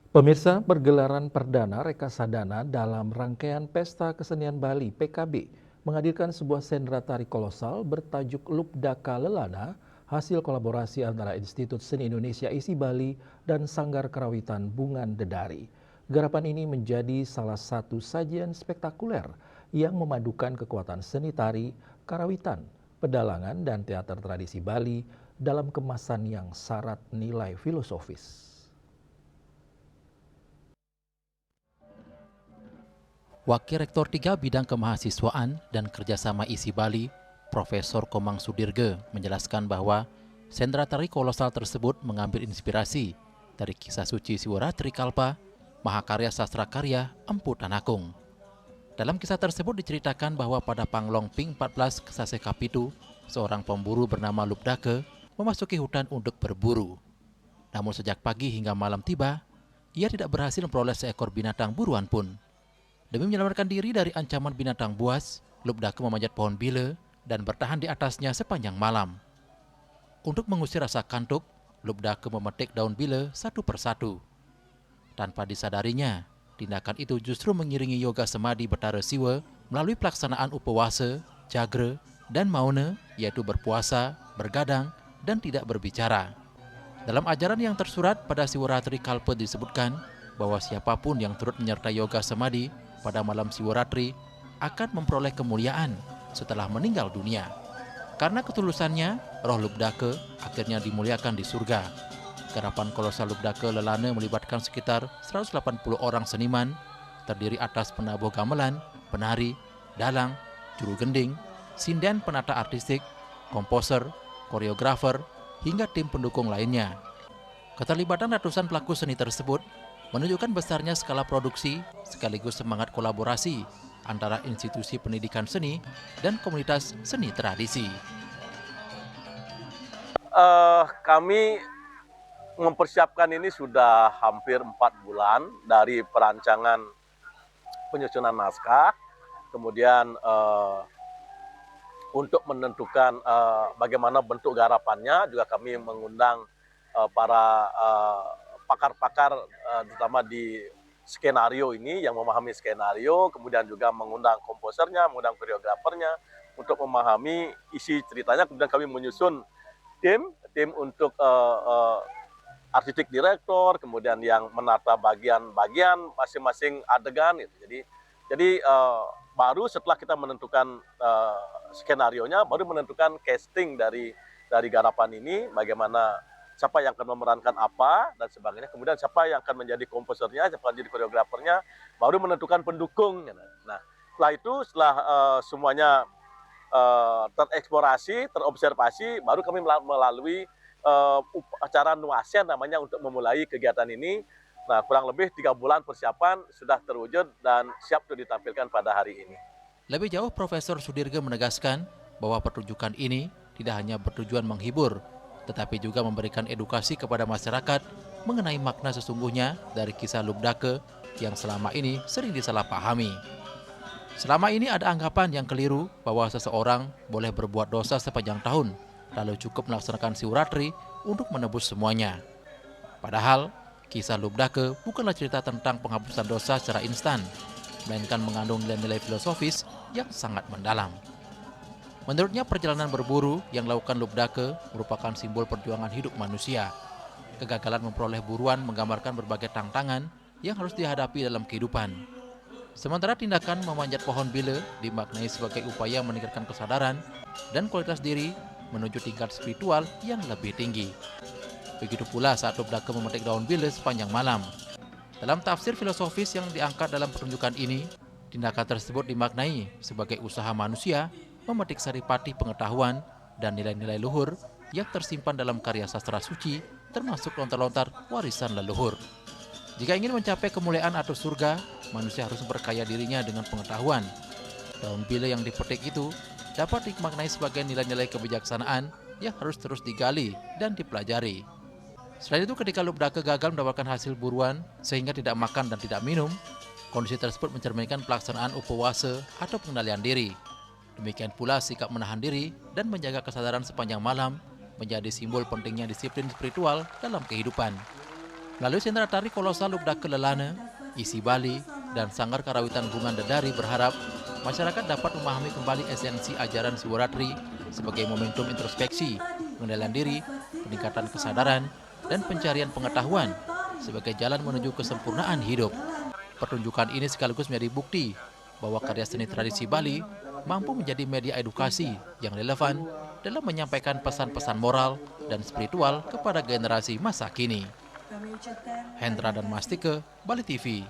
Pemirsa, pergelaran perdana reksadana dalam rangkaian Pesta Kesenian Bali (PKB) menghadirkan sebuah sendera tari kolosal bertajuk Lubdaka Lelana, hasil kolaborasi antara Institut Seni Indonesia ISI Bali dan Sanggar Karawitan Bungan Dedari. Garapan ini menjadi salah satu sajian spektakuler yang memadukan kekuatan seni tari, karawitan, pedalangan, dan teater tradisi Bali dalam kemasan yang syarat nilai filosofis. Wakil Rektor 3 Bidang Kemahasiswaan dan Kerjasama ISI Bali, Profesor Komang Sudirge, menjelaskan bahwa sendera tari kolosal tersebut mengambil inspirasi dari kisah suci Siwaratri Kalpa, mahakarya sastra karya Empu Tanakung. Dalam kisah tersebut diceritakan bahwa pada Panglong Ping 14 Kesase Kapitu, seorang pemburu bernama Lubdake memasuki hutan untuk berburu. Namun sejak pagi hingga malam tiba, ia tidak berhasil memperoleh seekor binatang buruan pun. Demi menyelamatkan diri dari ancaman binatang buas, Lubdake memanjat pohon bile dan bertahan di atasnya sepanjang malam. Untuk mengusir rasa kantuk, Lubdake memetik daun bile satu persatu. Tanpa disadarinya, tindakan itu justru mengiringi yoga semadi Betara Siwa melalui pelaksanaan upawasa, jagre, dan mauna, yaitu berpuasa, bergadang, dan tidak berbicara. Dalam ajaran yang tersurat pada Siwaratri Kalpa disebutkan bahwa siapapun yang turut menyertai yoga semadi pada malam Siwaratri akan memperoleh kemuliaan setelah meninggal dunia. Karena ketulusannya, roh Lubdake akhirnya dimuliakan di surga. Garapan kolosal Lubdaka Lelana melibatkan sekitar 180 orang seniman, terdiri atas penabuh gamelan, penari, dalang, juru gending, sinden penata artistik, komposer, koreografer, hingga tim pendukung lainnya. Keterlibatan ratusan pelaku seni tersebut menunjukkan besarnya skala produksi sekaligus semangat kolaborasi antara institusi pendidikan seni dan komunitas seni tradisi. Kami mempersiapkan ini sudah hampir 4 bulan dari perancangan penyusunan naskah, kemudian untuk menentukan bagaimana bentuk garapannya juga kami mengundang para pakar-pakar terutama di skenario ini yang memahami skenario, kemudian juga mengundang komposernya, mengundang koreografernya untuk memahami isi ceritanya. Kemudian kami menyusun tim untuk artistik direktor, kemudian yang menata bagian-bagian masing-masing adegan. Gitu. Jadi baru setelah kita menentukan skenarionya, baru menentukan casting dari garapan ini, bagaimana siapa yang akan memerankan apa dan sebagainya. Kemudian siapa yang akan menjadi komposernya, siapa yang menjadi koreografernya, baru menentukan pendukung. Nah, setelah itu, setelah semuanya tereksplorasi, terobservasi, baru kami melalui acara Nuasia namanya untuk memulai kegiatan ini. Nah, kurang lebih 3 bulan persiapan sudah terwujud dan siap untuk ditampilkan pada hari ini. Lebih jauh, Profesor Sudirge menegaskan bahwa pertunjukan ini tidak hanya bertujuan menghibur, tetapi juga memberikan edukasi kepada masyarakat mengenai makna sesungguhnya dari kisah Lubdake yang selama ini sering disalahpahami. Selama ini ada anggapan yang keliru bahwa seseorang boleh berbuat dosa sepanjang tahun, lalu cukup melaksanakan Siwaratri untuk menebus semuanya. Padahal, kisah Lubdake bukanlah cerita tentang penghapusan dosa secara instan, melainkan mengandung nilai-nilai filosofis yang sangat mendalam. Menurutnya, perjalanan berburu yang dilakukan Lubdake merupakan simbol perjuangan hidup manusia. Kegagalan memperoleh buruan menggambarkan berbagai tantangan yang harus dihadapi dalam kehidupan. Sementara tindakan memanjat pohon bile dimaknai sebagai upaya meningkatkan kesadaran dan kualitas diri menuju tingkat spiritual yang lebih tinggi. Begitu pula saat Lubdake memetik daun bile sepanjang malam. Dalam tafsir filosofis yang diangkat dalam pertunjukan ini, tindakan tersebut dimaknai sebagai usaha manusia memetik saripati pengetahuan dan nilai-nilai luhur yang tersimpan dalam karya sastra suci, termasuk lontar-lontar warisan leluhur. Jika ingin mencapai kemuliaan atau surga, manusia harus memperkaya dirinya dengan pengetahuan. Daun bile yang dipetik itu dapat dimaknai sebagai nilai-nilai kebijaksanaan yang harus terus digali dan dipelajari. Selain itu, ketika Lubdake gagal mendapatkan hasil buruan sehingga tidak makan dan tidak minum, kondisi tersebut mencerminkan pelaksanaan upawasa atau pengendalian diri. Demikian pula sikap menahan diri dan menjaga kesadaran sepanjang malam menjadi simbol pentingnya disiplin spiritual dalam kehidupan. Melalui sentra tari kolosal Lubdak Kelelana, Isi Bali, dan Sanggar Karawitan Bunga Dedari berharap masyarakat dapat memahami kembali esensi ajaran Siwaratri sebagai momentum introspeksi, pengendalian diri, peningkatan kesadaran, dan pencarian pengetahuan sebagai jalan menuju kesempurnaan hidup. Pertunjukan ini sekaligus menjadi bukti bahwa karya seni tradisi Bali mampu menjadi media edukasi yang relevan dalam menyampaikan pesan-pesan moral dan spiritual kepada generasi masa kini. Hendra dan Mastike, Bali TV.